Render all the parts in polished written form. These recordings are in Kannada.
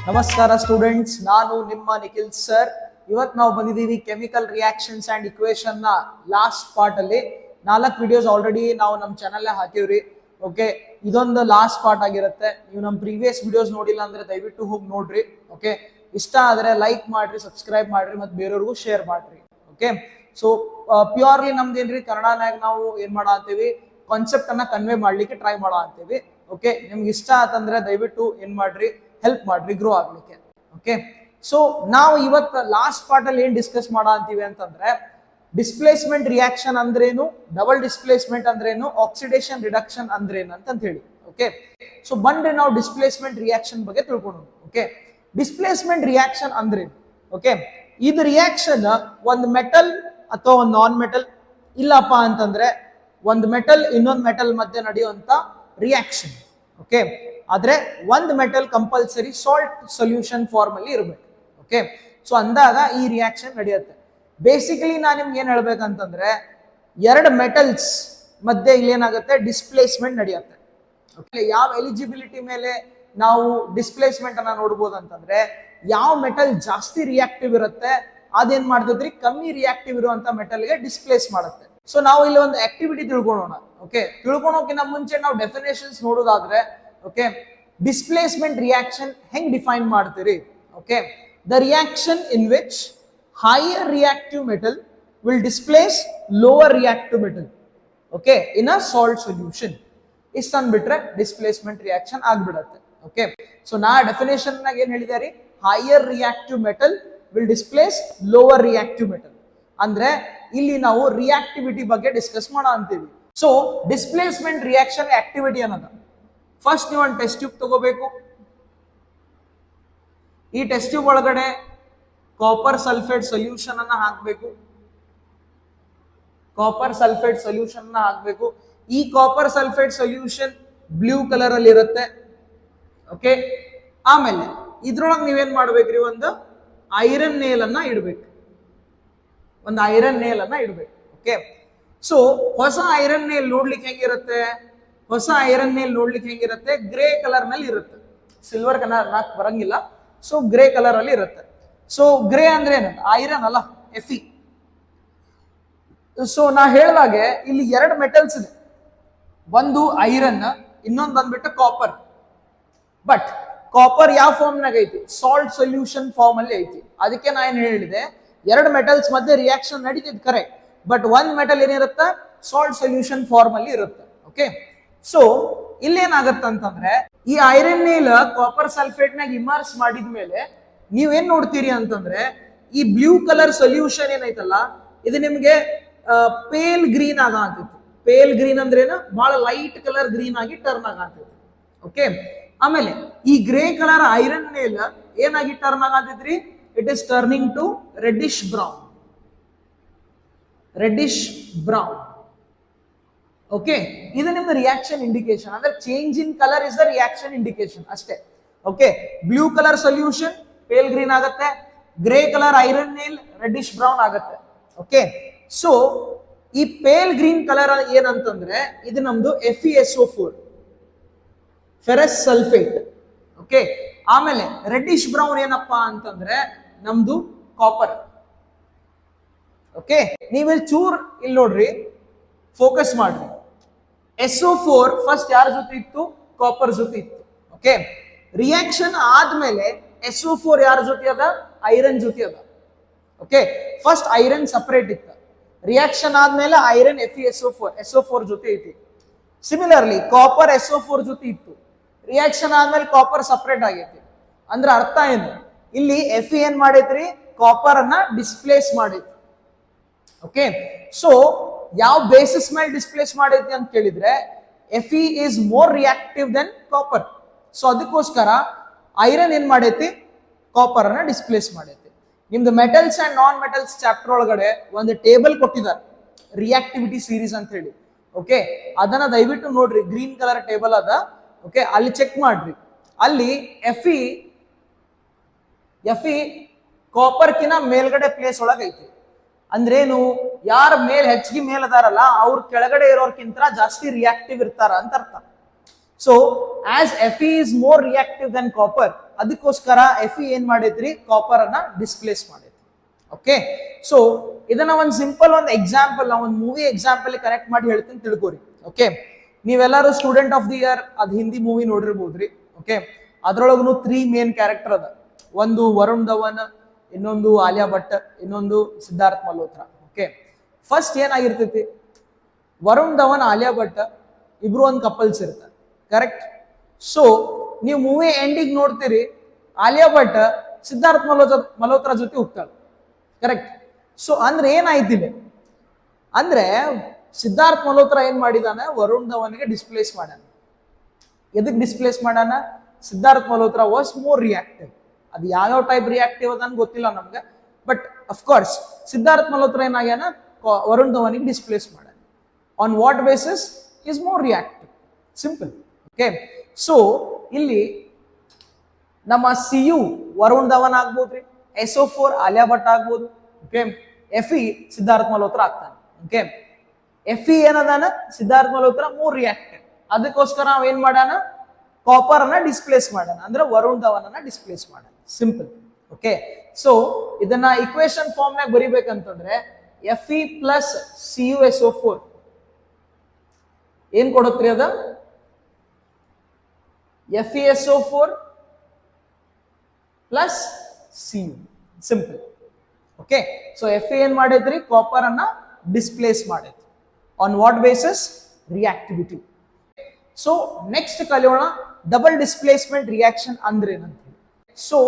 ನಮಸ್ಕಾರ ಸ್ಟೂಡೆಂಟ್ಸ್, ನಾನು ನಿಮ್ಮ ನಿಖಿಲ್ ಸರ್. ಇವತ್ತು ನಾವು ಬಂದಿದ್ದೀವಿ ಕೆಮಿಕಲ್ ರಿಯಾಕ್ಷನ್ಸ್ ಅಂಡ್ ಇಕ್ವೇಶನ್ ನ ಲಾಸ್ಟ್ ಪಾರ್ಟ್ ಅಲ್ಲಿ. 4 ವಿಡಿಯೋಸ್ ಆಲ್ರೆಡಿ ನಾವು ನಮ್ಮ ಚಾನಲ್ ಹಾಕಿವ್ರಿ. ಓಕೆ, ಇದೊಂದು ಲಾಸ್ಟ್ ಪಾರ್ಟ್ ಆಗಿರುತ್ತೆ. ನೀವು ನಮ್ಮ ಪ್ರೀವಿಯಸ್ ವಿಡಿಯೋಸ್ ನೋಡಿಲ್ಲ ಅಂದ್ರೆ ದಯವಿಟ್ಟು ಹೋಗಿ ನೋಡ್ರಿ. ಓಕೆ, ಇಷ್ಟ ಆದ್ರೆ ಲೈಕ್ ಮಾಡ್ರಿ, ಸಬ್ಸ್ಕ್ರೈಬ್ ಮಾಡ್ರಿ, ಮತ್ತೆ ಬೇರೆಯವ್ರಿಗೂ ಶೇರ್ ಮಾಡ್ರಿ. ಓಕೆ, ಸೊ ಪ್ಯೂರ್ಲಿ ನಮ್ದೇನ್ರಿ ಕನ್ನಡನಾಗ ನಾವು ಏನ್ ಮಾಡ ಅಂತೀವಿ, ಕಾನ್ಸೆಪ್ಟ್ ಅನ್ನ ಕನ್ವೆ ಮಾಡ್ಲಿಕ್ಕೆ ಟ್ರೈ ಮಾಡ ಅಂತೀವಿ. ಓಕೆ, ನಿಮ್ಗೆ ಇಷ್ಟ ಆತಂದ್ರೆ ದಯವಿಟ್ಟು ಏನ್ ಮಾಡ್ರಿ, ಹೆಲ್ಪ್ ಮಾಡ್ರಿ ಗ್ರೋ ಆಗ್ಲಿಕ್ಕೆ. ಓಕೆ, ಸೊ ನಾವು ಇವತ್ತು ಲಾಸ್ಟ್ ಪಾರ್ಟ್ ಅಲ್ಲಿ ಏನ್ ಡಿಸ್ಕಸ್ ಮಾಡ ಅಂತೀವಿ ಅಂತಂದ್ರೆ, ಡಿಸ್ಪ್ಲೇಸ್ಮೆಂಟ್ ರಿಯಾಕ್ಷನ್ ಅಂದ್ರೇನು, ಡಬಲ್ ಡಿಸ್ಪ್ಲೇಸ್ಮೆಂಟ್ ಅಂದ್ರೇನು, ಆಕ್ಸಿಡೇಷನ್ ರಿಡಕ್ಷನ್ ಅಂದ್ರೇನು ಅಂತ ಹೇಳಿ. ಓಕೆ, ಸೊ ಬನ್ರಿ ನಾವು ಡಿಸ್ಪ್ಲೇಸ್ಮೆಂಟ್ ರಿಯಾಕ್ಷನ್ ಬಗ್ಗೆ ತಿಳ್ಕೊಂಡು. ಓಕೆ, ಡಿಸ್ಪ್ಲೇಸ್ಮೆಂಟ್ ರಿಯಾಕ್ಷನ್ ಅಂದ್ರೇನು? ಓಕೆ, ಇದು ರಿಯಾಕ್ಷನ್ ಒಂದು ಮೆಟಲ್ ಅಥವಾ ಒಂದು ನಾನ್ ಮೆಟಲ್, ಇಲ್ಲಪ್ಪ ಅಂತಂದ್ರೆ ಒಂದು ಮೆಟಲ್ ಇನ್ನೊಂದು ಮೆಟಲ್ ಮಧ್ಯೆ ನಡೆಯುವಂತ ರಿಯಾಕ್ಷನ್. ಓಕೆ, ಆದ್ರೆ ಒಂದು metal compulsory salt solution form ಅಲ್ಲಿ ಇರಬೇಕು. ಓಕೆ, ಸೊ ಅಂದಾಗ ಈ ರಿಯಾಕ್ಷನ್ ನಡೆಯುತ್ತೆ. ಬೇಸಿಕಲಿ ನಾನು ನಿಮ್ಗೆ ಏನ್ ಹೇಳ್ಬೇಕಂತಂದ್ರೆ, ಎರಡು ಮೆಟಲ್ಸ್ ಮಧ್ಯೆ ಇಲ್ಲಿ ಏನಾಗುತ್ತೆ, ಡಿಸ್ಪ್ಲೇಸ್ಮೆಂಟ್ ನಡೆಯುತ್ತೆ. ಓಕೆ, ಯಾವ ಎಲಿಜಿಬಿಲಿಟಿ ಮೇಲೆ ನಾವು ಡಿಸ್ಪ್ಲೇಸ್ಮೆಂಟ್ ಅನ್ನ ನೋಡ್ಬೋದು ಅಂತಂದ್ರೆ, ಯಾವ ಮೆಟಲ್ ಜಾಸ್ತಿ ರಿಯಾಕ್ಟಿವ್ ಇರುತ್ತೆ ಅದೇನ್ ಮಾಡ್ತದ್ರಿ, ಕಮ್ಮಿ ರಿಯಾಕ್ಟಿವ್ ಇರುವಂತ ಮೆಟಲ್ಗೆ ಡಿಸ್ಪ್ಲೇಸ್ ಮಾಡುತ್ತೆ. ಸೊ ನಾವು ಇಲ್ಲಿ ಒಂದು ಆಕ್ಟಿವಿಟಿ ತಿಳ್ಕೊಳ್ಳೋಣ. ಓಕೆ, ತಿಳ್ಕೊಳೋಕಿಂತ ಮುಂಚೆ ನಾವು ಡೆಫಿನೇಷನ್ಸ್ ನೋಡೋದಾದ್ರೆ, ಓಕೆ, ಡಿಸ್ಪ್ಲೇಸ್ಮೆಂಟ್ ರಿಯಾಕ್ಷನ್ ಹೆಂಗ್ ಡಿಫೈನ್ ಮಾಡ್ತೀರಿ? Okay, the reaction in which higher reactive metal will displace lower reactive metal, okay, in a salt solution. ಇಷ್ಟ ಅಂದ್ಬಿಟ್ರೆ ಡಿಸ್ಪ್ಲೇಸ್ಮೆಂಟ್ ರಿಯಾಕ್ಷನ್ ಆಗ್ಬಿಡತ್ತೆ. ಓಕೆ, ಸೊ ನಾ ಡೆಫಿನೇಷನ್ ನಾಗ ಏನ್ ಹೇಳಿದಾರಿ, higher reactive metal will displace lower reactive metal. ಅಂದ್ರೆ ಇಲ್ಲಿ ನಾವು ರಿಯಾಕ್ಟಿವಿಟಿ ಬಗ್ಗೆ ಡಿಸ್ಕಸ್ ಮಾಡ ಅಂತೀವಿ. ಸೊ ಡಿಸ್ಪ್ಲೇಸ್ಮೆಂಟ್ ರಿಯಾಕ್ಷನ್ ಆಕ್ಟಿವಿಟಿ ಅನ್ನೋದು, ಫಸ್ಟ್ ನೀವು ಒಂದು ಟೆಸ್ಟ್ ಟ್ಯೂಬ್ ತಗೋಬೇಕು. ಈ ಟೆಸ್ಟ್ ಟ್ಯೂಬ್ ಒಳಗಡೆ ಕಾಪರ್ ಸಲ್ಫೇಟ್ ಸೊಲ್ಯೂಷನ್ ಅನ್ನ ಹಾಕಬೇಕು. ಕಾಪರ್ ಸಲ್ಫೇಟ್ ಸೊಲ್ಯೂಷನ್ ಅನ್ನ ಹಾಕಬೇಕು. ಈ copper sulphate solution blue colour ಅಲ್ಲಿ ಇರುತ್ತೆ. ಓಕೆ, ಆಮೇಲೆ ಇದ್ರೊಳಗೆ ನೀವೇನ್ ಮಾಡ್ಬೇಕ್ರಿ, ಒಂದು ಐರನ್ ನೇಲ್ ಅನ್ನ ಇಡ್ಬೇಕು. ಒಂದು ಐರನ್ ನೇಲ್ ಅನ್ನ ಇಡ್ಬೇಕು. ಓಕೆ, ಸೊ ಹೊಸ ಐರನ್ ನೇಲ್ ನೋಡ್ಲಿಕ್ಕೆ ಹೆಂಗಿರುತ್ತೆ, ಹೊಸ ಐರನ್ ನೇಲ್ ನೋಡ್ಲಿಕ್ಕೆ ಹೆಂಗಿರುತ್ತೆ, ಗ್ರೇ ಕಲರ್ ನಲ್ಲಿ ಇರುತ್ತೆ. ಸಿಲ್ವರ್ ಕಲರ್ ನಾಕ್ ಬರಂಗಿಲ್ಲ. ಸೊ ಗ್ರೇ ಕಲರ್ ಅಲ್ಲಿ ಇರುತ್ತೆ. ಸೊ ಗ್ರೇ ಅಂದ್ರೆ ಏನಂತ, ಐರನ್ ಅಲ್ಲ, Fe. ಸೊ ನಾ ಹೇಳಿದಾಗೆ ಇಲ್ಲಿ ಎರಡು ಮೆಟಲ್ಸ್ ಇದೆ, ಒಂದು ಐರನ್, ಇನ್ನೊಂದು ಬಂದ್ಬಿಟ್ಟು ಕಾಪರ್. ಬಟ್ ಕಾಪರ್ ಯಾವ ಫಾರ್ಮ್ ನಾಗ ಐತಿ, ಸಾಲ್ಟ್ ಸೊಲ್ಯೂಷನ್ ಫಾರ್ಮ್ ಅಲ್ಲಿ ಐತಿ. ಅದಕ್ಕೆ ನಾ ಏನ್ ಹೇಳಿದೆ, ಎರಡು ಮೆಟಲ್ಸ್ ಮಧ್ಯೆ ರಿಯಾಕ್ಷನ್ ನಡೀತಿದ್ ಕರೆಕ್ಟ್, ಬಟ್ ಒಂದ್ ಮೆಟಲ್ ಏನಿರುತ್ತೆ, ಸಾಲ್ಟ್ ಸೊಲ್ಯೂಷನ್ ಫಾರ್ಮ್ ಅಲ್ಲಿ ಇರುತ್ತೆ. ಓಕೆ, ಸೊ ಇಲ್ಲೇನಾಗತ್ತೆ ಅಂತಂದ್ರೆ, ಈ ಐರನ್ ನೇಲ್ ಕಾಪರ್ ಸಲ್ಫೇಟ್ ನಾಗ ಇಮರ್ಸ್ ಮಾಡಿದ್ಮೇಲೆ ನೀವೇನ್ ನೋಡ್ತೀರಿ ಅಂತಂದ್ರೆ, ಈ ಬ್ಲೂ ಕಲರ್ ಸೊಲ್ಯೂಷನ್ ಏನೈತಲ್ಲ, ಇದು ನಿಮ್ಗೆ ಪೇಲ್ ಗ್ರೀನ್ ಆಗಂತೈತಿ. ಪೇಲ್ ಗ್ರೀನ್ ಅಂದ್ರೆ ಏನು, ಬಹಳ ಲೈಟ್ ಕಲರ್ ಗ್ರೀನ್ ಆಗಿ ಟರ್ನ್ ಆಗಂತೈತಿ. ಓಕೆ, ಆಮೇಲೆ ಈ ಗ್ರೇ ಕಲರ್ ಐರನ್ ನೇಲ್ ಏನಾಗಿ ಟರ್ನ್ ಆಗಂತೈತ್ರಿ, it is turning to reddish brown. Reddish brown. Okay, ಇದು ನಿಮ್ಮ ರಿಯಾಕ್ಷನ್ ಇಂಡಿಕೇಶನ್. ಅಂದ್ರೆ change in colour is the reaction indication ಅಷ್ಟೇ. Okay, blue colour solution pale green ಆಗುತ್ತೆ, grey colour iron nail reddish brown ಆಗುತ್ತೆ. ಓಕೆ, ಸೊ ಈ ಪೇಲ್ ಗ್ರೀನ್ ಕಲರ್ ಏನಂತಂದ್ರೆ, ಇದು ನಮ್ದು FeSO4, ಫೆರಸ್ ಸಲ್ಫೇಟ್. ಓಕೆ, ಆಮೇಲೆ ರೆಡ್ಡಿಶ್ ಬ್ರೌನ್ ಏನಪ್ಪಾ ಅಂತಂದ್ರೆ ನಮ್ದು ಕಾಪರ್. ಓಕೆ, ನೀವಿಲ್ಲಿ ಚೂರ್ ಇಲ್ಲಿ ನೋಡ್ರಿ, ಫೋಕಸ್ ಮಾಡ್ರಿ. SO4 ಫಸ್ಟ್ ಯಾರ ಜೊತೆ ಇತ್ತು, ಕಾಪರ್ ಜೊತೆ ಇತ್ತು. ಓಕೆ, ರಿಯಾಕ್ಷನ್ ಆದ್ಮೇಲೆ SO4 ಯಾರ ಜೊತೆ ಅದ, ಐರನ್ ಜೊತೆ ಅದ. ಓಕೆ, ಫಸ್ಟ್ ಐರನ್ ಸಪರೇಟ್ ಇತ್ತು, ರಿಯಾಕ್ಷನ್ ಆದ್ಮೇಲೆ ಐರನ್ SO4 ಜೊತೆ ಐತಿ. ಸಿಮಿಲರ್ಲಿ ಕಾಪರ್ SO4 ಜೊತೆ ಇತ್ತು, ರಿಯಾಕ್ಷನ್ ಆದ್ಮೇಲೆ ಕಾಪರ್ ಸಪರೇಟ್ ಆಗೈತಿ. ಅಂದ್ರೆ ಅರ್ಥ ಏನು, ಇಲ್ಲಿ Fe ಏನ್ ಮಾಡೈತ್ರಿ, ಕಾಪರ್ ಅನ್ನ ಡಿಸ್ಪ್ಲೇಸ್ ಮಾಡೈತಿ. ಓಕೆ, ಸೊ ಯಾವ ಬೇಸಿಸ್ ಮೇಲೆ ಡಿಸ್ಪ್ಲೇಸ್ ಮಾಡೈತಿ ಅಂತ ಕೇಳಿದ್ರೆ, Fe is more reactive than copper. So ಅದಕ್ಕೋಸ್ಕರ ಐರನ್ ಏನ್ ಮಾಡೈತಿ, ಕಾಪರ್ ಅನ್ನ ಡಿಸ್ಪ್ಲೇಸ್ ಮಾಡೈತಿ. ನಿಮ್ದು metals and non metals chapter ಒಳಗಡೆ ಒಂದು ಟೇಬಲ್ ಕೊಟ್ಟಿದ್ದಾರೆ, ರಿಯಾಕ್ಟಿವಿಟಿ ಸೀರೀಸ್ ಅಂತ ಹೇಳಿ. ಓಕೆ, ಅದನ್ನ ದಯವಿಟ್ಟು ನೋಡ್ರಿ, ಗ್ರೀನ್ ಕಲರ್ ಟೇಬಲ್ ಅದ. ಓಕೆ, ಅಲ್ಲಿ ಚೆಕ್ ಮಾಡ್ರಿ. ಅಲ್ಲಿ Fe ಕಾಪರ್ ಕಿನ ಮೇಲ್ಗಡೆ ಪ್ಲೇಸ್ ಒಳಗೆ ಐತಿ. ಅಂದ್ರೇನು, ಯಾರ ಮೇಲ್ ಹೆಚ್ಚಿಗೆ ಮೇಲ್ ಅದಾರಲ್ಲ ಅವ್ರ ಕೆಳಗಡೆ ಇರೋರ್ಕಿಂತ ಜಾಸ್ತಿ ರಿಯಾಕ್ಟಿವ್ ಇರ್ತಾರ ಅಂತ ಅರ್ಥ. So as Fe is more reactive than copper, ಅದಕ್ಕೋಸ್ಕರ Fe ಏನ್ ಮಾಡೈತ್ರಿ, ಕಾಪರ್ ಅನ್ನ ಡಿಸ್ಪ್ಲೇಸ್ ಮಾಡೈತಿ. ಓಕೆ, ಸೊ ಇದನ್ನ ಒಂದು ಸಿಂಪಲ್ ಒಂದು ಎಕ್ಸಾಂಪಲ್, ಒಂದು ಮೂವಿ ಎಕ್ಸಾಂಪಲ್ ಕನೆಕ್ಟ್ ಮಾಡಿ ಹೇಳ್ತೀನಿ, ತಿಳ್ಕೊರಿ. ಓಕೆ, ನೀವೆಲ್ಲರೂ ಸ್ಟೂಡೆಂಟ್ ಆಫ್ ದಿ ಇಯರ್ ಅದ್ ಹಿಂದಿ ಮೂವಿ ನೋಡಿರ್ಬೋದ್ರಿ. ಓಕೆ, ಅದ್ರೊಳಗೂ 3 ಮೇನ್ ಕ್ಯಾರೆಕ್ಟರ್ ಅದ. ಒಂದು ವರುಣ್ ಧವನ್, ಇನ್ನೊಂದು ಆಲಿಯಾ ಭಟ್, ಇನ್ನೊಂದು ಸಿದ್ಧಾರ್ಥ್ ಮಲ್ಹೋತ್ರಾ. ಓಕೆ, ಫಸ್ಟ್ ಏನಾಗಿರ್ತೈತಿ, ವರುಣ್ ಧವನ್ ಆಲಿಯಾ ಭಟ್ ಇಬ್ರು ಒಂದು ಕಪಲ್ಸ್ ಇರ್ತಾರೆ, ಕರೆಕ್ಟ್? ಸೊ ನೀವು ಮೂವಿ ಎಂಡಿಗೆ ನೋಡ್ತೀರಿ, ಆಲಿಯಾ ಭಟ್ ಸಿದ್ಧಾರ್ಥ್ ಮಲ್ಹೋತ್ರಾ ಜೊತೆ ಹೋಗ್ತಾಳೆ, ಕರೆಕ್ಟ್? ಸೊ ಅಂದ್ರೆ ಏನಾಯ್ತಿದೆ ಅಂದ್ರೆ ಸಿದ್ಧಾರ್ಥ್ ಮಲ್ಹೋತ್ರಾ ಏನ್ ಮಾಡಿದಾನ, ವರುಣ್ ಧವನ್ಗೆ ಡಿಸ್ಪ್ಲೇಸ್ ಮಾಡ್ಯಾನ. ಎದಕ್ ಡಿಸ್ಪ್ಲೇಸ್ ಮಾಡ್ಯಾನ? Siddharth Malhotra was more reactive. ಅದು ಯಾವ ಟೈಪ್ ರಿಯಾಕ್ಟಿವ್ ಅದ ಗೊತ್ತಿಲ್ಲ ನಮ್ಗೆ, ಬಟ್ ಅಫ್ಕೋರ್ಸ್ ಸಿದ್ಧಾರ್ಥ್ ಮಲ್ಹೋತ್ರಾ ಏನಾಗ್ಯಾನ, ವರುಣ್ ಧವನ್ಗೆ ಡಿಸ್ಪ್ಲೇಸ್ ಮಾಡ್ಯಾನ. On what basis? Is more reactive, simple. Okay, so ಇಲ್ಲಿ ನಮ್ಮ CU ವರುಣ್ ಧವನ್ ಆಗ್ಬೋದ್ರಿ, SO4 ಆಲಿಯಾ ಭಟ್ ಆಗ್ಬೋದು. ಓಕೆ, Fe ಸಿದ್ಧಾರ್ಥ್ ಮಲ್ಹೋತ್ರಾ ಆಗ್ತಾನೆ. ಓಕೆ, Fe ಏನದಾನ, ಸಿದ್ಧಾರ್ಥ್ ಮಲ್ಹೋತ್ರಾ ಮೋರ್ ರಿಯಾಕ್ಟಿವ್. ಅದಕ್ಕೋಸ್ಕರ ನಾವ್ ಏನ್ ಮಾಡ್ಯಾನ, ಕಾಪರ್ ಅನ್ನ ಡಿಸ್ಪ್ಲೇಸ್ ಮಾಡ್ಯಾನ, ಅಂದ್ರೆ ವರುಣ್ ಧವನ್ ಅನ್ನ ಡಿಸ್ಪ್ಲೇಸ್ ಮಾಡ್ಯಾನ, ಸಿಂಪಲ್. ಓಕೆ, ಸೊ ಇದನ್ನ ಇಕ್ವೇಶನ್ ಫಾರ್ಮ್ ನಾಗ ಬರಿಬೇಕಂತಂದ್ರೆ Fe ಪ್ಲಸ್ CuSO4 ಏನ್ ಕೊಡುತ್ರಿ, ಅದ FeSO4 plus Cu, simple. Okay, so Fe ಏನ್ ಮಾಡೈತ್ರಿ, ಕಾಪರ್ ಅನ್ನ ಡಿಸ್ಪ್ಲೇಸ್ ಮಾಡೈತಿ. On what basis? Reactivity. So next ಕಲಿಯೋಣ ಡಬಲ್ ಡಿಸ್ಪ್ಲೇಸ್ಮೆಂಟ್ ರಿಯಾಕ್ಷನ್ ಅಂದ್ರೆ ಏನಂತ. ಸೊ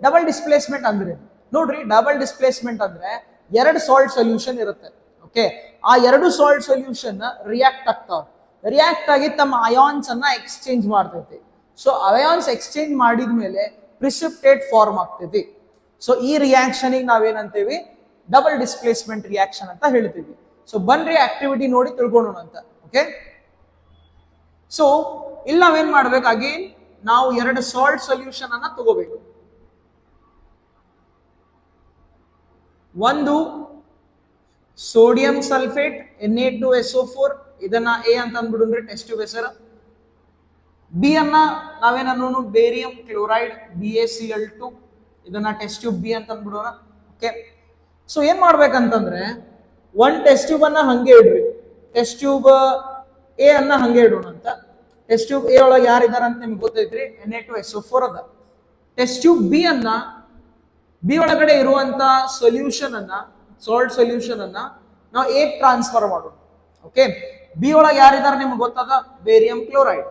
ಡಬಲ್ ಡಿಸ್ಪ್ಲೇಸ್ಮೆಂಟ್ ಅಂದ್ರೆ ನೋಡ್ರಿ, ಡಬಲ್ ಡಿಸ್ಪ್ಲೇಸ್ಮೆಂಟ್ ಅಂದ್ರೆ 2 ಸಾಲ್ಟ್ ಸೊಲ್ಯೂಷನ್ ಇರುತ್ತೆ. ಓಕೆ, ಆ 2 ಸಾಲ್ಟ್ ಸೊಲ್ಯೂಷನ್ ರಿಯಾಕ್ಟ್ ಆಗ್ತಾವ. ರಿಯಾಕ್ಟ್ ಆಗಿ ತಮ್ಮ ಅಯಾನ್ಸ್ ಅನ್ನ ಎಕ್ಸ್ಚೇಂಜ್ ಮಾಡ್ತೈತಿ. ಸೊ ಅಯಾನ್ಸ್ ಎಕ್ಸ್ಚೇಂಜ್ ಮಾಡಿದ್ಮೇಲೆ ಪ್ರಿಸಿಪಿಟೇಟ್ ಫಾರ್ಮ್ ಆಗ್ತೈತಿ. ಸೊ ಈ ರಿಯಾಕ್ಷನ್ ನಾವೇನಂತೀವಿ, ಡಬಲ್ ಡಿಸ್ಪ್ಲೇಸ್ಮೆಂಟ್ ರಿಯಾಕ್ಷನ್ ಅಂತ ಹೇಳ್ತೀವಿ. ಸೊ ಬನ್ರಿ ಆಕ್ಟಿವಿಟಿ ನೋಡಿ ತಿಳ್ಕೊಳ್ಳೋಣ ಅಂತ. ಓಕೆ, ಸೊ ಇಲ್ಲಿ ನಾವೇನ್ ಮಾಡ್ಬೇಕು, ಅಗೇನ್ ನಾವು 2 ಸಾಲ್ಟ್ ಸೊಲ್ಯೂಷನ್ ಅನ್ನ ತಗೋಬೇಕು. ಒಂದು ಸೋಡಿಯಂ ಸಲ್ಫೇಟ್ Na2SO4, ಇದನ್ನ A ಅಂತ ಅಂದ್ಬಿಡುನ್ರಿ, ಟೆಸ್ಟ್ ಟ್ಯೂಬ್ ಹೆಸರು. ಬಿ ಅನ್ನ ನಾವೇನನ್ನು ಬೇರಿಯಂ ಕ್ಲೋರೈಡ್ BaCl2, ಇದನ್ನ ಟೆಸ್ಟ್ ಟ್ಯೂಬ್ B ಅಂತ ಅಂದ್ಬಿಡೋಣ. ಓಕೆ, ಸೊ ಏನ್ ಮಾಡ್ಬೇಕಂತಂದ್ರೆ ಒಂದು ಟೆಸ್ಟ್ ಟ್ಯೂಬ್ ಅನ್ನ ಹಂಗೆ ಇಡ್ರಿ, ಟೆಸ್ಟ್ ಟ್ಯೂಬ್ A ಅನ್ನ ಹಂಗೆ ಇಡೋಣ ಅಂತ. ಟೆಸ್ಟ್ ಟ್ಯೂಬ್ A ಒಳಗೆ ಯಾರಿದಾರ ಅಂತ ನಿಮ್ಗೆ ಗೊತ್ತೈತ್ರಿ, Na2SO4 ಅದ. ಟೆಸ್ಟ್ ಟ್ಯೂಬ್ B ಅನ್ನ, B ಒಳಗಡೆ ಇರುವಂತ ಸೊಲ್ಯೂಷನ್ ಅನ್ನ, ಸಾಲ್ಟ್ ಸೊಲ್ಯೂಷನ್ ಅನ್ನ ನಾವು A ಟ್ರಾನ್ಸ್ಫರ್ ಮಾಡೋಣ. ಓಕೆ, B ಒಳಗೆ ಯಾರಿದಾರ ನಿಮ್ಗೆ ಗೊತ್ತದ, ಬೇರಿಯಂ ಕ್ಲೋರೈಡ್.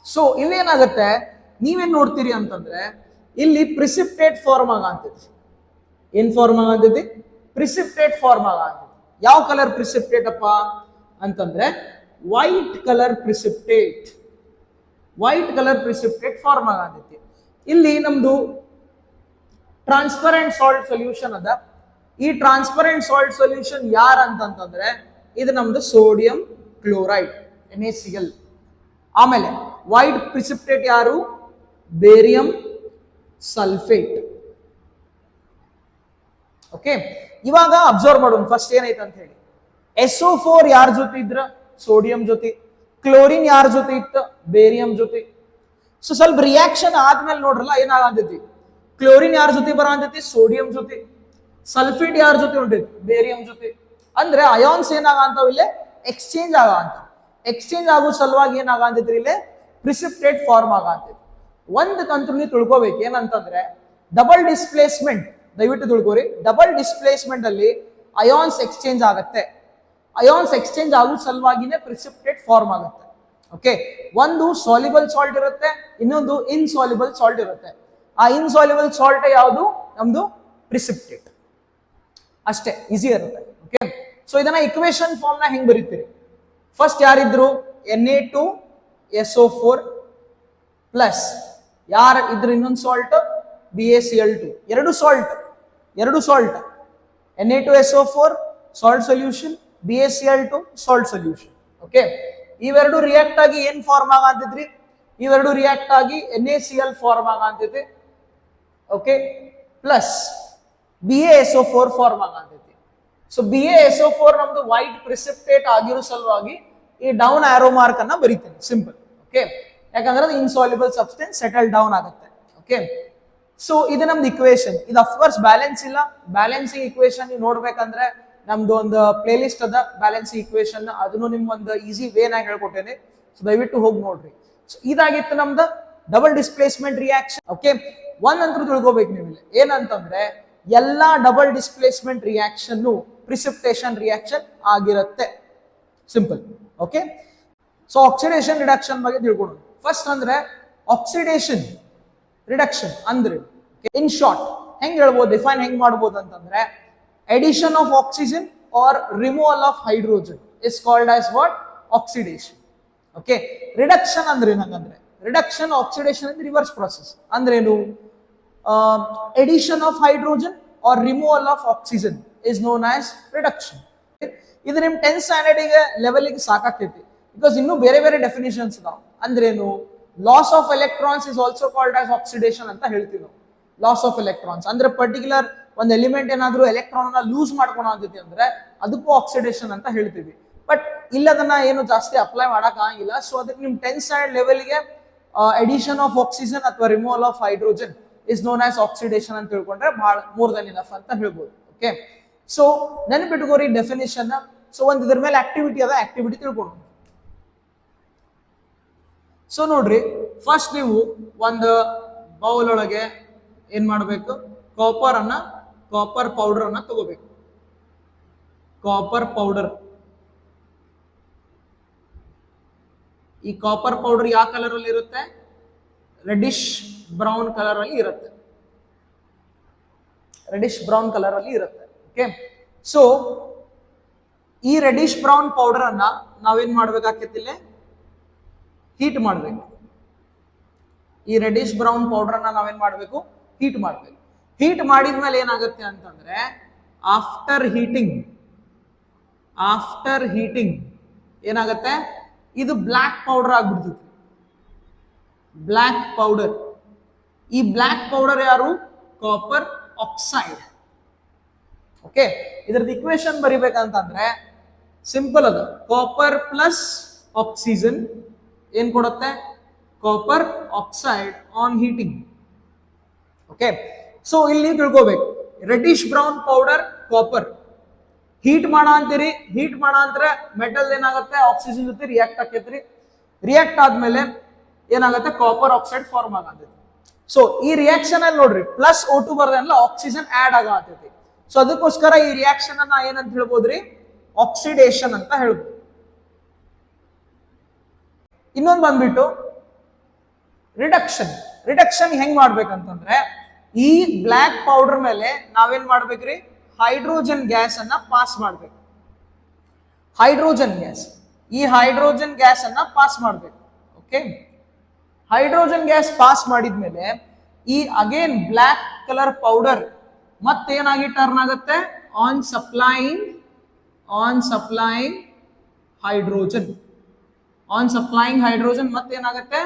ಸೊ ಇಲ್ಲೇನಾಗುತ್ತೆ, ನೀವೇನ್ ನೋಡ್ತೀರಿ ಅಂತಂದ್ರೆ ಇಲ್ಲಿ ಪ್ರಿಸಿಪಿಟೇಟ್ ಫಾರ್ಮ್ ಆಗಂತೈತಿ. ಏನ್ ಫಾರ್ಮ್ ಆಗಂತೈತಿ? ಪ್ರಿಸಿಪಿಟೇಟ್ ಫಾರ್ಮ್ ಆಗಂತೈತಿ. ಯಾವ ಕಲರ್ ಪ್ರಿಸಿಪಿಟೇಟ್ ಅಪ್ಪ ಅಂತಂದ್ರೆ white colour precipitate. White colour precipitate form ಆಗಂತೈತಿ. ಇಲ್ಲಿ ನಮ್ದು ಟ್ರಾನ್ಸ್ಪರೆಂಟ್ ಸಾಲ್ಟ್ ಸೊಲ್ಯೂಷನ್ ಅದ. ಈ ಟ್ರಾನ್ಸ್ಪರೆಂಟ್ ಸಾಲ್ಟ್ ಸೊಲ್ಯೂಷನ್ ಯಾರು ಅಂತಂತಂದ್ರೆ ಇದು ನಮ್ದು ಸೋಡಿಯಂ ಕ್ಲೋರೈಡ್ NaCl. ಆಮೇಲೆ ವೈಟ್ ಪ್ರಿಸಿಪಿಟೇಟ್ ಯಾರು? Barium sulphate. ಓಕೆ, ಇವಾಗ ಅಬ್ಸರ್ವ್ ಮಾಡೋಣ ಫಸ್ಟ್ ಏನೈತೆ ಅಂತ ಹೇಳಿ. SO4 ಯಾರ ಜೊತೆ ಇದ್ರ? ಸೋಡಿಯಂ ಜೊತೆ. ಕ್ಲೋರಿನ್ ಯಾರ ಜೊತೆ ಇತ್ತು? ಬೇರಿಯಂ ಜೊತೆ. ಸೊ ಸ್ವಲ್ಪ ರಿಯಾಕ್ಷನ್ ಆದ್ಮೇಲೆ ನೋಡ್ರಲ್ಲ ಏನಾಗತೈತಿ, ಕ್ಲೋರಿನ್ ಯಾರ ಜೊತೆ ಬರಂತೈತಿ? ಸೋಡಿಯಂ ಜೊತೆ. ಸಲ್ಫೇಟ್ ಯಾರ ಜೊತೆ ಹೊಂಟೈತಿ? ಬೇರಿಯಂ ಜೊತೆ. ಅಂದ್ರೆ ಅಯಾನ್ಸ್ ಏನಾಗಂತಾವ ಇಲ್ಲೇ ಎಕ್ಸ್ಚೇಂಜ್ ಆಗಂತಾವ. ಎಕ್ಸ್ಚೇಂಜ್ ಆಗೋ ಸಲುವಾಗಿ ಏನಾಗಂತೈತ್ರಿ ಇಲ್ಲೇ ಪ್ರಿಸಿಪಿಟೇಟ್ ಫಾರ್ಮ್ ಆಗಂತೈತಿ. ಒಂದು ಕಂತ್ರು ನೀವು ತಿಳ್ಕೊಬೇಕು ಏನಂತಂದ್ರೆ ಡಬಲ್ ಡಿಸ್ಪ್ಲೇಸ್ಮೆಂಟ್, ದಯವಿಟ್ಟು ತಿಳ್ಕೊರಿ. ಡಬಲ್ ಡಿಸ್ಪ್ಲೇಸ್ಮೆಂಟ್ ಅಲ್ಲಿ ಅಯಾನ್ಸ್ ಎಕ್ಸ್ಚೇಂಜ್ ಆಗುತ್ತೆ. ಅಯಾನ್ಸ್ ಎಕ್ಸ್ಚೇಂಜ್ ಆಗೋ ಸಲುವಾಗಿನೇ ಪ್ರಿಸಿಪಿಟೇಟ್ ಫಾರ್ಮ್ ಆಗುತ್ತೆ. ಓಕೆ, ಒಂದು ಸಾಲ್ಯುಬಲ್ ಸಾಲ್ಟ್ ಇರುತ್ತೆ, ಇನ್ನೊಂದು ಇನ್ಸಾಲ್ಯುಬಲ್ ಸಾಲ್ಟ್ ಇರುತ್ತೆ. ಆ ಇನ್ಸಾಲ್ಯುಬಲ್ ಸಾಲ್ಟ್ ಯಾವುದು? ನಮ್ದು ಪ್ರಿಸಿಪಿಟೇಟ್. ಅಷ್ಟೇ, ಈಸಿ ಇರುತ್ತೆ. ಓಕೆ, ಸೊ ಇದನ್ನ ಇಕ್ವೇಶನ್ ಫಾರ್ಮ್ ನ ಹೆಂಗ್ ಬರೀತೀರಿ? ಫಸ್ಟ್ ಯಾರಿದ್ರು? Na2SO4 ಪ್ಲಸ್ ಯಾರು ಇದ್ರು? ಇನ್ನೊಂದು ಸಾಲ್ಟ್ BaCl2. ಎರಡು salt Na2SO4 salt solution, BaCl2 salt solution. Okay, ಇವೆರಡು ರಿಯಾಕ್ಟ್ ಆಗಿ ಏನ್ ಫಾರ್ಮ್ ಆಗಂತಿದ್ರಿ? ಇವೆರಡು ರಿಯಾಕ್ಟ್ ಆಗಿ NaCl ಫಾರ್ಮ್ ಆಗಂತೈತಿ. ಓಕೆ, ಪ್ಲಸ್ BaSO4 ಫಾರ್ಮ್ ಆಗಂತೈತಿ. ಸೊ BaSO4 ನಮ್ದು ವೈಟ್ ಪ್ರಿಸಿಪಿಟೇಟ್ ಆಗಿರೋ ಸಲುವಾಗಿ ಈ ಡೌನ್ ಆರೋ ಮಾರ್ಕ್ ಅನ್ನ ಬರೀತೀನಿ, ಸಿಂಪಲ್. ಓಕೆ, ಯಾಕಂದ್ರೆ ಅದು ಇನ್ಸಾಲ್ಯುಬಲ್ ಸಬ್ಸ್ಟೆನ್ಸ್ ಸೆಟಲ್ ಡೌನ್ ಆಗುತ್ತೆ. ಓಕೆ. ಸೊ ಇದು ನಮ್ದು ಇಕ್ವೇಶನ್. ಇದು ಅಫ್ಕೋರ್ಸ್ ಬ್ಯಾಲೆನ್ಸ್ ಇಲ್ಲ. ಬ್ಯಾಲೆನ್ಸಿಂಗ್ ಇಕ್ವೇಶನ್ ನೀವು ನೋಡ್ಬೇಕಂದ್ರೆ ನಮ್ದು ಒಂದು ಪ್ಲೇ ಲಿಸ್ಟ್ ಅದ ಬ್ಯಾಲೆನ್ಸಿಂಗ್ ಇಕ್ವೇಶನ್, ಅದನ್ನು ನಿಮ್ಗೆ ಒಂದು ಈಸಿ ವೇನಾಗಿ ಹೇಳ್ಕೊಟ್ಟೇನೆ. ಸೊ ದಯವಿಟ್ಟು ಹೋಗಿ ನೋಡ್ರಿ. ಸೊ ಇದಾಗಿತ್ತು ನಮ್ದು ಡಬಲ್ ಡಿಸ್ಪ್ಲೇಸ್ಮೆಂಟ್ ರಿಯಾಕ್ಷನ್. ಓಕೆ, ಒಂದಂತೂ ತಿಳ್ಕೊಬೇಕು ನೀವು ಇಲ್ಲಿ ಏನಂತಂದ್ರೆ ಎಲ್ಲಾ double displacement reaction precipitation reaction ಆಗಿರುತ್ತೆ. Simple. Okay, so oxidation reduction ಬಗ್ಗೆ ತಿಳ್ಕೊಳ್ಳೋಣ. ಫಸ್ಟ್ ಅಂದ್ರೆ ಆಕ್ಸಿಡೇಷನ್ ರಿಡಕ್ಷನ್ ಅಂದ್ರೆ ಇನ್ ಶಾರ್ಟ್ ಹೆಂಗ್ ಹೇಳ್ಬೋದು, ಡಿಫೈನ್ ಹೆಂಗ್ ಮಾಡ್ಬೋದು ಅಂತಂದ್ರೆ addition of oxygen or removal of hydrogen is called as what? Oxidation. Okay, reduction ಅಂದ್ರೆ ಏನಂದ್ರೆ reduction oxidation is reverse process. ಅಂದ್ರೆ ಏನು? Addition of hydrogen or removal of oxygen is known as reduction. ಇದು ನಿಮ್ 10th ಸ್ಟ್ಯಾಂಡರ್ಡ್ ಗೆ ಲೆವೆಲ್ ಗೆ ಸಾಕಾಗ್ತೈತಿ, ಬಿಕಾಸ್ ಇನ್ನೂ ಬೇರೆ ಬೇರೆ ಡೆಫಿನಿಷನ್ಸ್ ಇದಾವೆ. ಅಂದ್ರೆ ಏನು? Loss of electrons is also called as oxidation ಅಂತ ಹೇಳ್ತೀವಿ ನಾವು. ಲಾಸ್ ಆಫ್ ಎಲೆಕ್ಟ್ರಾನ್ಸ್ ಅಂದ್ರೆ ಪರ್ಟಿಕ್ಯುಲರ್ ಒಂದು ಎಲಿಮೆಂಟ್ ಏನಾದ್ರೂ ಎಲೆಕ್ಟ್ರಾನ್ ಲೂಸ್ ಮಾಡ್ಕೊಳತೈತಿ ಅಂದ್ರೆ ಅದಕ್ಕೂ ಆಕ್ಸಿಡೇಷನ್ ಅಂತ ಹೇಳ್ತೀವಿ. ಬಟ್ ಇಲ್ಲದನ್ನ ಏನು ಜಾಸ್ತಿ ಅಪ್ಲೈ ಮಾಡಕ್ ಆಗಿಲ್ಲ. ಸೊ ಅದಕ್ಕೆ ನಿಮ್ 10th ಸ್ಟ್ಯಾಂಡರ್ಡ್ ಲೆವೆಲ್ಗೆ ಎಡಿಷನ್ ಆಫ್ ಆಕ್ಸಿಜನ್ ಅಥವಾ removal of hydrogen is known as oxidation ಅಂತ ತಿಳ್ಕೊಂಡ್ರೆ ಬಹಳ ಮೋರ್ ದನ್ ಇನಫ್ ಅಂತ ಹೇಳ್ಬೋದು. ಓಕೆ, ಸೊ ನೆನಪಿಟ್ಕೋರಿ ಡೆಫಿನೇಷನ್. ಸೊ ಒಂದ್ ಇದ್ರ ಮೇಲೆ ಆಕ್ಟಿವಿಟಿ ಅದ, ಆಕ್ಟಿವಿಟಿ ತಿಳ್ಕೊಂಡು. ಸೊ ನೋಡ್ರಿ, ಫಸ್ಟ್ ನೀವು ಒಂದು ಬೌಲ್ ಒಳಗೆ ಏನ್ ಮಾಡ್ಬೇಕು, ಕಾಪರ್ ಪೌಡರ್ ಅನ್ನ ತಗೋಬೇಕು. Copper powder. ಈ ಕಾಪರ್ ಪೌಡರ್ ಯಾವ ಕಲರ್ ಅಲ್ಲಿ ಇರುತ್ತೆ? ರೆಡಿಶ್ ಬ್ರೌನ್ ಕಲರ್ ಅಲ್ಲಿ ಇರುತ್ತೆ. ರೆಡಿಶ್ ಬ್ರೌನ್ ಕಲರ್ ಅಲ್ಲಿ ಇರುತ್ತೆ. ಓಕೆ, ಸೊ ಈ ರೆಡಿಶ್ ಬ್ರೌನ್ ಪೌಡರ್ ಅನ್ನ ನಾವೇನ್ ಮಾಡ್ಬೇಕಾಗ್ತಿಲ್ಲ, ಹೀಟ್ ಮಾಡ್ಬೇಕು. ಈ ರೆಡಿಶ್ ಬ್ರೌನ್ ಪೌಡರ್ ಅನ್ನ ನಾವೇನ್ ಮಾಡ್ಬೇಕು, ಹೀಟ್ ಮಾಡ್ಬೇಕು. ಹೀಟ್ ಮಾಡಿದ್ಮೇಲೆ ಏನಾಗುತ್ತೆ ಅಂತಂದ್ರೆ ಆಫ್ಟರ್ ಹೀಟಿಂಗ್ ಏನಾಗುತ್ತೆ, ಇದು ಬ್ಲ್ಯಾಕ್ ಪೌಡರ್ ಆಗ್ಬಿಡ್ತೈತಿ. Black powder. ಈ ಬ್ಲ್ಯಾಕ್ ಪೌಡರ್ ಯಾರು? Copper oxide. ಓಕೆ, ಇದ್ರದ್ದು ಇಕ್ವೇಶನ್ ಬರಿಬೇಕಂತಂದ್ರೆ ಸಿಂಪಲ್ ಅದ. ಕಾಪರ್ ಪ್ಲಸ್ ಆಕ್ಸಿಜನ್ ಏನ್ ಕೊಡುತ್ತೆ? Copper oxide on heating. Okay, so ಇಲ್ಲಿ ತಿಳ್ಕೋಬೇಕು, reddish brown powder copper heat ಮಾಡ ಅಂತೀರಿ. ಹೀಟ್ ಮಾಡ ಅಂದ್ರೆ ಮೆಟಲ್ ಏನಾಗುತ್ತೆ, ಆಕ್ಸಿಜನ್ ಜೊತೆ ರಿಯಾಕ್ಟ್ ಆಕೈತ್ರಿ. ರಿಯಾಕ್ಟ್ ಆದ್ಮೇಲೆ ಏನಾಗುತ್ತೆ, ಕಾಪರ್ ಆಕ್ಸೈಡ್ ಫಾರ್ಮ್ ಆಗತೈತಿ. ಸೊ ಈ ರಿಯಾಕ್ಷನ್ ಅಲ್ಲಿ ನೋಡ್ರಿ ಪ್ಲಸ್ O2 ಬರ್ದಲ್ಲ, ಆಕ್ಸಿಜನ್ ಆಡ್ ಆಗತೈತಿ. ಸೊ ಅದಕ್ಕೋಸ್ಕರ ಈ ರಿಯಾಕ್ಷನ್ ಅನ್ನ ಏನಂತ ಹೇಳ್ಬೋದ್ರಿ, ಆಕ್ಸಿಡೇಷನ್ ಅಂತ ಹೇಳ್ಬೋದು. ಇನ್ನೊಂದು ಬಂದ್ಬಿಟ್ಟು ರಿಡಕ್ಷನ್. ರಿಡಕ್ಷನ್ ಹೆಂಗ್ ಮಾಡ್ಬೇಕಂತಂದ್ರೆ ಈ ಬ್ಲ್ಯಾಕ್ ಪೌಡರ್ ಮೇಲೆ ನಾವೇನ್ ಮಾಡ್ಬೇಕ್ರಿ, ಹೈಡ್ರೋಜನ್ ಗ್ಯಾಸ್ ಅನ್ನ ಪಾಸ್ ಮಾಡ್ಬೇಕು. ಹೈಡ್ರೋಜನ್ ಗ್ಯಾಸ್, ಈ ಹೈಡ್ರೋಜನ್ ಗ್ಯಾಸ್ ಅನ್ನ ಪಾಸ್ ಮಾಡ್ಬೇಕು. ಓಕೆ, ಹೈಡ್ರೋಜನ್ ಗ್ಯಾಸ್ ಪಾಸ್ ಮಾಡಿದ್ಮೇಲೆ ಈ ಅಗೇನ್ ಬ್ಲ್ಯಾಕ್ ಕಲರ್ ಪೌಡರ್ ಮತ್ತೇನಾಗಿ ಟರ್ನ್ ಆಗುತ್ತೆ, on supplying hydrogen. On supplying hydrogen ಮತ್ತೇನಾಗುತ್ತೆ,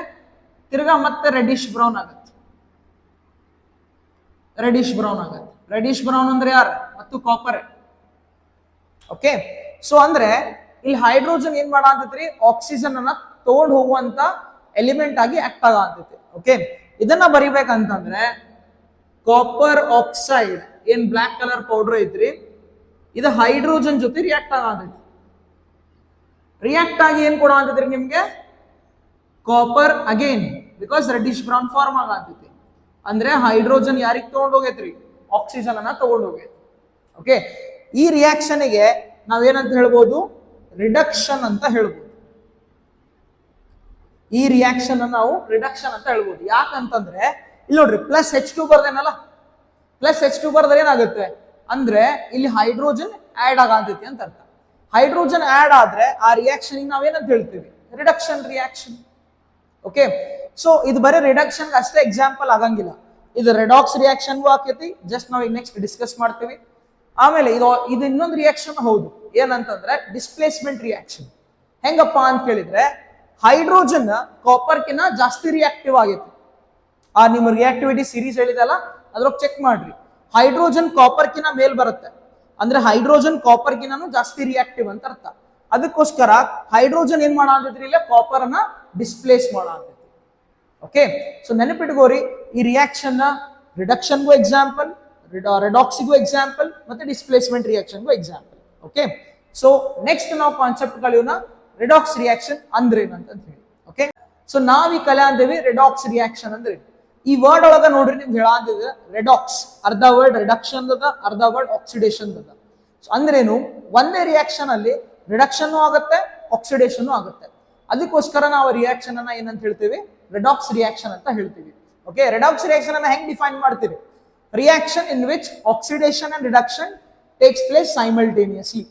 ತಿರ್ಗಾ ಮತ್ತೆ ರೆಡಿಶ್ ಬ್ರೌನ್ ಆಗುತ್ತೆ. ರೆಡಿಶ್ ಬ್ರೌನ್ ಅಂದ್ರೆ ಯಾರು? ಮತ್ತು ಕಾಪರ್. ಓಕೆ, ಸೊ ಅಂದ್ರೆ ಇಲ್ಲಿ ಹೈಡ್ರೋಜನ್ ಏನ್ ಮಾಡಂತೈತ್ರಿ, ಆಕ್ಸಿಜನ್ ಅನ್ನ ತಗೊಂಡು ಹೋಗುವಂತ ಎಲಿಮೆಂಟ್ ಆಗಿ ಆಕ್ಟ್ ಆಗಂತೈತಿ. ಓಕೆ, ಇದನ್ನ ಬರಿಬೇಕಂತಂದ್ರೆ ಕಾಪರ್ ಆಕ್ಸೈಡ್ ಏನ್ ಬ್ಲ್ಯಾಕ್ ಕಲರ್ ಪೌಡರ್ ಐತ್ರಿ, ಇದು ಹೈಡ್ರೋಜನ್ ಜೊತೆ ರಿಯಾಕ್ಟ್ ಆಗಂತೈತಿ. ರಿಯಾಕ್ಟ್ ಆಗಿ ಏನ್ ಕೊಡಂತೈತ್ರಿ ನಿಮ್ಗೆ, copper again, because reddish brown form ಆಗಂತೈತಿ. ಅಂದ್ರೆ ಹೈಡ್ರೋಜನ್ ಯಾರಿಗೆ ತಗೊಂಡು ಹೋಗೈತ್ರಿ, ಆಕ್ಸಿಜನ್ ಅನ್ನ ತಗೊಂಡು ಹೋಗೈತಿ. ಓಕೆ, ಈ ರಿಯಾಕ್ಷನ್ ಗೆ ನಾವೇನಂತ ಹೇಳ್ಬೋದು, ರಿಡಕ್ಷನ್ ಅಂತ ಹೇಳ್ಬೋದು. ಈ ರಿಯಾಕ್ಷನ್ ನಾವು ರಿಡಕ್ಷನ್ ಅಂತ ಹೇಳ್ಬೋದು. ಯಾಕಂತಂದ್ರೆ ಇಲ್ಲಿ ನೋಡ್ರಿ ಪ್ಲಸ್ H2 ಬರ್ದೇನಲ್ಲ, ಪ್ಲಸ್ H2 ಬರ್ದ್ರೆ ಏನಾಗುತ್ತೆ ಅಂದ್ರೆ ಇಲ್ಲಿ ಹೈಡ್ರೋಜನ್ ಆಡ್ ಆಗಂತೈತಿ ಅಂತ ಅರ್ಥ. ಹೈಡ್ರೋಜನ್ ಆಡ್ ಆದ್ರೆ ಆ ರಿಯಾಕ್ಷನ್ ನಾವೇನಂತ ಹೇಳ್ತೀವಿ, ರಿಡಕ್ಷನ್ ರಿಯಾಕ್ಷನ್. ಓಕೆ, ಸೊ ಇದು ಬರೀ ರಿಡಕ್ಷನ್ ಅಷ್ಟೇ ಎಕ್ಸಾಂಪಲ್ ಆಗಂಗಿಲ್ಲ, ಇದು ರೆಡಾಕ್ಸ್ ರಿಯಾಕ್ಷನ್ಗೂ ಆಕೈತಿ. ಜಸ್ಟ್ ನಾವು ಈಗ ನೆಕ್ಸ್ಟ್ ಡಿಸ್ಕಸ್ ಮಾಡ್ತೀವಿ. ಆಮೇಲೆ ಇದು ಇನ್ನೊಂದು ರಿಯಾಕ್ಷನ್ ಹೌದು, ಏನಂತಂದ್ರೆ ಡಿಸ್ಪ್ಲೇಸ್ಮೆಂಟ್ ರಿಯಾಕ್ಷನ್. ಹೆಂಗಪ್ಪ ಅಂತ ಕೇಳಿದ್ರೆ ಹೈಡ್ರೋಜನ್ ಕಾಪರ್ಕಿನ ಜಾಸ್ತಿ ರಿಯಾಕ್ಟಿವ್ ಆಗೈತಿ. ಆ ನಿಮ್ಮ ರಿಯಾಕ್ಟಿವಿಟಿ ಸೀರೀಸ್ ಹೇಳಿದಲ್ಲ ಅದ್ರೊಳಗೆ ಚೆಕ್ ಮಾಡ್ರಿ, ಹೈಡ್ರೋಜನ್ ಕಾಪರ್ಕಿನ ಮೇಲ್ ಬರುತ್ತೆ. ಅಂದ್ರೆ ಹೈಡ್ರೋಜನ್ ಕಾಪರ್ಕಿನೂ ಜಾಸ್ತಿ ರಿಯಾಕ್ಟಿವ್ ಅಂತ ಅರ್ಥ. ಅದಕ್ಕೋಸ್ಕರ ಹೈಡ್ರೋಜನ್ ಏನ್ ಮಾಡಂತೈತ್ರಿ, ಇಲ್ಲ ಕಾಪರ್ ಅನ್ನ ಡಿಸ್ಪ್ಲೇಸ್ ಮಾಡಂತೈತಿ. ಓಕೆ, ಸೊ ನೆನಪಿಟ್ಕೋರಿ ಈ ರಿಯಾಕ್ಷನ್ ನ ರಿಡಕ್ಷನ್ಗೂ ಎಕ್ಸಾಂಪಲ್, ರೆಡಾಕ್ಸಿಗೂ ಎಕ್ಸಾಂಪಲ್, ಮತ್ತೆ ಡಿಸ್ಪ್ಲೇಸ್ಮೆಂಟ್ ರಿಯಾಕ್ಷನ್ಗೂ ಎಕ್ಸಾಂಪಲ್. ಓಕೆ, ಸೊ ನೆಕ್ಸ್ಟ್ ನಾವು ಕಾನ್ಸೆಪ್ಟ್ ಕಲಿಯೋಣ ರಿಡಾಕ್ಸ್ ರಿಯಾಕ್ಷನ್ ಅಂದ್ರೇನು ಅಂತ ಹೇಳಿ. ಓಕೆ, ಸೊ ನಾವ್ ಈ ಕಲೆ ಅಂದೇವಿ ರಿಡಾಕ್ಸ್ ರಿಯಾಕ್ಷನ್ ಅಂದ್ರೆ ಈ ವರ್ಡ್ ಒಳಗ ನೋಡ್ರಿ ನಿಮ್ಗೆ ಹೇಳಂತಿದ್ರೆ ರೆಡಾಕ್ಸ್ ಅರ್ಧ ವರ್ಡ್ ರಿಡಕ್ಷನ್ ಅದ, ಅರ್ಧ ವರ್ಡ್ ಆಕ್ಸಿಡೇಷನ್ ಅದ. ಸೊ ಅಂದ್ರೇನು, ಒಂದೇ ರಿಯಾಕ್ಷನ್ ಅಲ್ಲಿ ರಿಡಕ್ಷನ್ ಆಗುತ್ತೆ, ಆಕ್ಸಿಡೇಷನ್ ಆಗುತ್ತೆ. ಅದಕ್ಕೋಸ್ಕರ ನಾವು ರಿಯಾಕ್ಷನ್ ಅನ್ನ ಏನಂತ ಹೇಳ್ತೀವಿ, ರೆಡಾಕ್ಸ್ ರಿಯಾಕ್ಷನ್ ಅಂತ ಹೇಳ್ತೀವಿ. ಓಕೆ, ರೆಡಾಕ್ಸ್ ರಿಯಾಕ್ಷನ್ ಅನ್ನ ಹೆಂಗ್ ಡಿಫೈನ್ ಮಾಡ್ತೀವಿ? Reaction in which oxidation and reduction takes place simultaneously.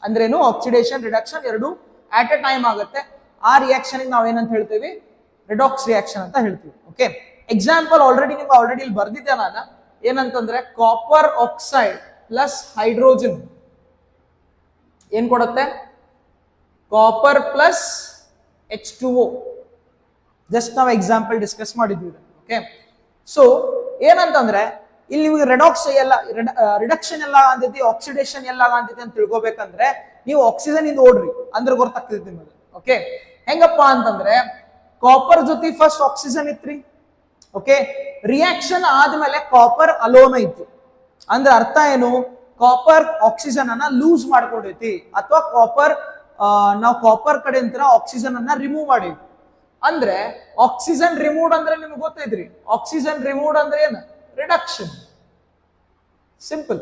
ಅಂದ್ರೇನು, ಆಕ್ಸಿಡೇಷನ್ ರಿಡಕ್ಷನ್ ಎರಡು ಆಟ್ ಎ ಟೈಮ್ ಆಗುತ್ತೆ. ಆ ರಿಯಾಕ್ಷನ್ ನಾವು ಏನಂತ ಹೇಳ್ತೀವಿ, ರಿಡಾಕ್ಸ್ ರಿಯಾಕ್ಷನ್ ಅಂತ ಹೇಳ್ತೀವಿ. ಓಕೆ, ಎಕ್ಸಾಂಪಲ್ ಆಲ್ರೆಡಿ ಇಲ್ಲಿ ಬರ್ದಿದ್ದೆ ನಾನು, ಏನಂತಂದ್ರೆ ಕಾಪರ್ ಆಕ್ಸೈಡ್ ಪ್ಲಸ್ ಹೈಡ್ರೋಜನ್ ಏನ್ ಕೊಡುತ್ತೆ? Copper plus H2O. ಜಸ್ಟ್ ನಾವು ಎಕ್ಸಾಂಪಲ್ ಡಿಸ್ಕಸ್ ಮಾಡಿದ್ವಿ. ಓಕೆ, ಸೊ ಏನಂತಂದ್ರೆ ಇಲ್ಲಿ ನಿಮಗೆ ರೆಡಾಕ್ಸ್ ಎಲ್ಲ ರಿಡಕ್ಷನ್ ಎಲ್ಲ ಆಗಂತೈತಿ, ಆಕ್ಸಿಡೇಷನ್ ಎಲ್ಲ ಆಗಂತೈತಿ ಅಂತ ತಿಳ್ಕೊಬೇಕಂದ್ರೆ ನೀವು ಆಕ್ಸಿಜನ್ ಇಂದ ಓಡ್ರಿ ಅಂದ್ರೆ ಗೊತ್ತಾಗ್ತೈತಿ ನಿಮಗೆ. ಓಕೆ, ಹೆಂಗಪ್ಪ ಅಂತಂದ್ರೆ ಕಾಪರ್ ಜೊತೆ ಫಸ್ಟ್ ಆಕ್ಸಿಜನ್ ಇತ್ರಿ. ಓಕೆ, ರಿಯಾಕ್ಷನ್ ಆದ್ಮೇಲೆ ಕಾಪರ್ ಅಲೋನ್ ಐತಿ. ಅಂದ್ರೆ ಅರ್ಥ ಏನು, ಕಾಪರ್ ಆಕ್ಸಿಜನ್ ಅನ್ನ ಲೂಸ್ ಮಾಡ್ಕೊಂಡೈತಿ, ಅಥವಾ ನಾವು ಕಾಪರ್ ಕಡೆ ಅಂತ ಆಕ್ಸಿಜನ್ ಅನ್ನ ರಿಮೂವ್ ಮಾಡಿವಿ. ಅಂದ್ರೆ ಆಕ್ಸಿಜನ್ ರಿಮೂವ್ಡ್ ಅಂದ್ರೆ ನಿಮ್ಗೆ ಗೊತ್ತೈತ್ರಿ, ಆಕ್ಸಿಜನ್ ರಿಮೂವ್ಡ್ ಅಂದ್ರೆ ಏನು? ರಿಡಕ್ಷನ್. ಸಿಂಪಲ್.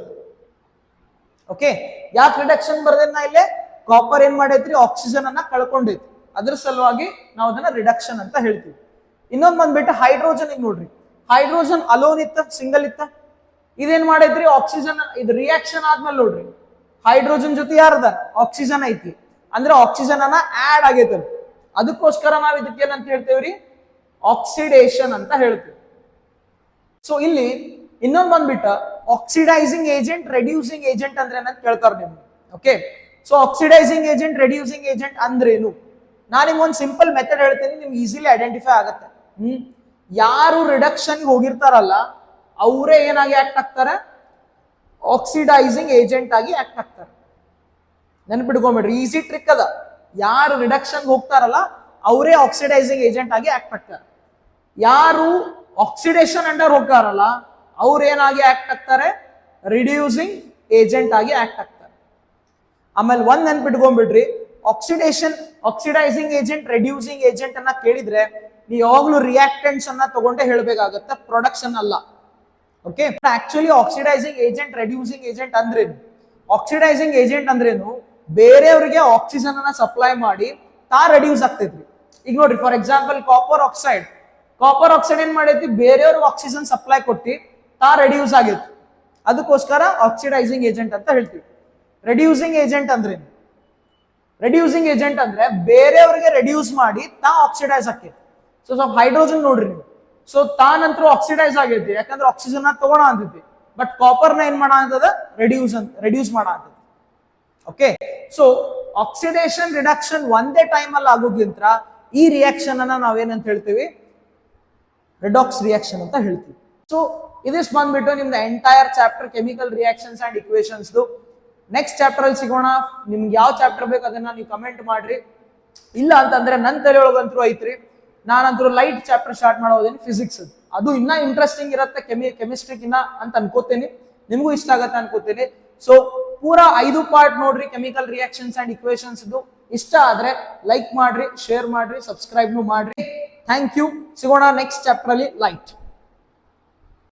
ಓಕೆ, ಯಾಕೆ ರಿಡಕ್ಷನ್ ಬರ್ದೇನ ಇಲ್ಲೇ? ಕಾಪರ್ ಏನ್ ಮಾಡೈತ್ರಿ, ಆಕ್ಸಿಜನ್ ಅನ್ನ ಕಳ್ಕೊಂಡೈತಿ, ಅದ್ರ ಸಲುವಾಗಿ ನಾವು ಅದನ್ನ ರಿಡಕ್ಷನ್ ಅಂತ ಹೇಳ್ತೀವಿ. ಇನ್ನೊಂದ್ ಬಂದ್ಬಿಟ್ಟು ಹೈಡ್ರೋಜನ್. ಈಗ ನೋಡ್ರಿ, ಹೈಡ್ರೋಜನ್ ಅಲೋನ್ ಇತ್ತ, ಸಿಂಗಲ್ ಇತ್ತ, ಇದೇನ್ ಮಾಡೈತ್ರಿ, ಆಕ್ಸಿಜನ್. ಇದು ರಿಯಾಕ್ಷನ್ ಆದ್ಮೇಲೆ ನೋಡ್ರಿ, ಹೈಡ್ರೋಜನ್ ಜೊತೆ ಯಾರದ ಆಕ್ಸಿಜನ್ ಐತಿ, ಅಂದ್ರೆ ಆಕ್ಸಿಜನ್ ಅನ್ನ ಆಡ್ ಆಗೈತೆ. ಅದಕ್ಕೋಸ್ಕರ ನಾವ್ ಇದಕ್ಕೆ ಏನಂತ ಹೇಳ್ತೇವ್ರಿ, ಆಕ್ಸಿಡೇಷನ್ ಅಂತ ಹೇಳ್ತೀವಿ. ಸೊ ಇಲ್ಲಿ ಇನ್ನೊಂದ್ ಬಂದ್ಬಿಟ್ಟ ಆಕ್ಸಿಡೈಸಿಂಗ್ ಏಜೆಂಟ್, ರೆಡ್ಯೂಸಿಂಗ್ ಏಜೆಂಟ್ ಅಂದ್ರೆ ಏನಂತ ಕೇಳ್ತಾರೆ ನಿಮ್ಗೆ. Okay, so oxidising agent, reducing agent ಅಂದ್ರೇನು? ನಾನು ನಿಮ್ಗೆ ಒಂದು ಸಿಂಪಲ್ ಮೆಥಡ್ ಹೇಳ್ತೀನಿ, ನಿಮ್ಗೆ ಈಸಿಲಿ ಐಡೆಂಟಿಫೈ ಆಗುತ್ತೆ. ಯಾರು ರಿಡಕ್ಷನ್ ಹೋಗಿರ್ತಾರಲ್ಲ ಅವರೇ ಏನಾಗಿ ಆಕ್ಟ್ ಆಗ್ತಾರೆ, ಆಕ್ಸಿಡೈಸಿಂಗ್ ಏಜೆಂಟ್ ಆಗಿ ಆಕ್ಟ್ ಆಗ್ತಾರೆ. ನೆನ್ಪಿಟ್ಕೊಂಡ್ಬಿಡ್ರಿ, ಈಸಿ ಟ್ರಿಕ್ ಅದ. ಯಾರು ರಿಡಕ್ಷನ್ ಹೋಗ್ತಾರಲ್ಲ ಅವರೇ ಆಕ್ಸಿಡೈಸಿಂಗ್ ಏಜೆಂಟ್ ಆಗಿ ಆಕ್ಟ್ ಆಗ್ತಾರೆ. ಯಾರು ಆಕ್ಸಿಡೇಷನ್ ಅಂಡರ್ ಹೋಗ್ತಾರಲ್ಲ ಅವ್ರು ಏನಾಗಿ ಆಕ್ಟ್ ಆಗ್ತಾರೆ, ರಿಡ್ಯೂಸಿಂಗ್ ಏಜೆಂಟ್ ಆಗಿ ಆಕ್ಟ್ ಆಗ್ತಾರೆ. ಆಮೇಲೆ ಒಂದ್ ನೆನ್ಪಿಟ್ಕೊಂಡ್ಬಿಡ್ರಿ, ಆಕ್ಸಿಡೈಸಿಂಗ್ ಏಜೆಂಟ್, ರೆಡ್ಯೂಸಿಂಗ್ ಏಜೆಂಟ್ ಅನ್ನ ಕೇಳಿದ್ರೆ ನೀವು ಯಾವಾಗ್ಲೂ ರಿಯಾಕ್ಟೆಂಟ್ಸ್ ಅನ್ನ ತಗೊಂಡೇ ಹೇಳ್ಬೇಕಾಗತ್ತೆ, ಪ್ರೊಡಕ್ಷನ್ ಅಲ್ಲ. Okay, actually oxidising agent, reducing agent ಅಂದ್ರೇನು? ಆಕ್ಸಿಡೈಸಿಂಗ್ ಏಜೆಂಟ್ ಅಂದ್ರೇನು, ಬೇರೆಯವ್ರಿಗೆ ಆಕ್ಸಿಜನ್ ಅನ್ನ ಸಪ್ಲೈ ಮಾಡಿ ತಾ ರೆಡ್ಯೂಸ್ ಆಗ್ತೈತ್ರಿ. ಈಗ ನೋಡ್ರಿ, ಫಾರ್ ಎಕ್ಸಾಂಪಲ್ ಕಾಪರ್ ಆಕ್ಸೈಡ್ ಏನ್ ಮಾಡೈತಿ, ಬೇರೆಯವ್ರಿಗೆ ಆಕ್ಸಿಜನ್ ಸಪ್ಲೈ ಕೊಟ್ಟಿ ತಾ ರೆಡ್ಯೂಸ್ ಆಗೈತಿ. ಅದಕ್ಕೋಸ್ಕರ ಆಕ್ಸಿಡೈಸಿಂಗ್ ಏಜೆಂಟ್ ಅಂತ ಹೇಳ್ತೀವಿ. ರೆಡ್ಯೂಸಿಂಗ್ ಏಜೆಂಟ್ ಅಂದ್ರೇನು? ರೆಡ್ಯೂಸಿಂಗ್ ಏಜೆಂಟ್ ಅಂದ್ರೆ ಬೇರೆಯವ್ರಿಗೆ ರೆಡ್ಯೂಸ್ ಮಾಡಿ ತಾ ಆಕ್ಸಿಡೈಸ್ ಆಕೈತಿ. ಸೊ ಹೈಡ್ರೋಜನ್ ನೋಡ್ರಿ ನೀವು, ಸೊ ತಾನಂತರೂ ಆಕ್ಸಿಡೈಸ್ ಆಗೈತಿ, ಯಾಕಂದ್ರೆ ಆಕ್ಸಿಜನ್ ತಗೋಣ ಅಂತೈತಿ. ಬಟ್ ಕಾಪರ್ನ ಏನ್ ಮಾಡ ಅಂತದ, ರೆಡ್ಯೂಸ್ ಮಾಡ ಅಂತದ. ಓಕೆ, ಸೊ ಆಕ್ಸಿಡೇಷನ್ ರಿಡಕ್ಷನ್ ಒಂದೇ ಟೈಮ್ ಅಲ್ಲಿ ಆಗೋದ್ಲಿಂತ ಈ ರಿಯಾಕ್ಷನ್ ಅನ್ನ ನಾವೇನಂತ ಹೇಳ್ತೀವಿ, ರೆಡಾಕ್ಸ್ ರಿಯಾಕ್ಷನ್ ಅಂತ ಹೇಳ್ತೀವಿ. ಸೊ ಇದಿಷ್ಟು ಬಂದ್ಬಿಟ್ಟು ನಿಮ್ದು entire chapter chemical reactions and equations. Next chapter ಅಲ್ಲಿ ಸಿಗೋಣ. ನಿಮ್ಗೆ ಯಾವ ಚಾಪ್ಟರ್ ಬೇಕು ಅದನ್ನ ನೀವು ಕಮೆಂಟ್ ಮಾಡ್ರಿ. ಇಲ್ಲ ಅಂತಂದ್ರೆ ನನ್ನ ತಲೆಯೊಳಗಂತೂ ಐತ್ರಿ, ನಾನಂತರೂ ಲೈಟ್ ಚಾಪ್ಟರ್ ಸ್ಟಾರ್ಟ್ ಮಾಡೋದೇನು ಫಿಸಿಕ್ಸ್. ಅದು ಇನ್ನ ಇಂಟ್ರೆಸ್ಟಿಂಗ್ ಇರುತ್ತೆ ಕೆಮಿಸ್ಟ್ರಿಗಿನ್ನ ಅಂತ ಅನ್ಕೋತೀನಿ, ನಿಮಗೂ ಇಷ್ಟ ಆಗತ್ತೆ ಅನ್ಕೋತೀನಿ. ಸೊ ಪೂರಾ 5 ಪಾರ್ಟ್ ನೋಡ್ರಿ ಕೆಮಿಕಲ್ ರಿಯಾಕ್ಷನ್ಸ್ ಅಂಡ್ ಇಕ್ವೇಷನ್ಸ್. ಇಷ್ಟ ಆದ್ರೆ ಲೈಕ್ ಮಾಡ್ರಿ, ಶೇರ್ ಮಾಡ್ರಿ, ಸಬ್ಸ್ಕ್ರೈಬ್ ಮಾಡ್ರಿ. Thank you. ಸಿಗೋಣ ನೆಕ್ಸ್ಟ್ ಚಾಪ್ಟರ್ ಅಲ್ಲಿ ಲೈಟ್.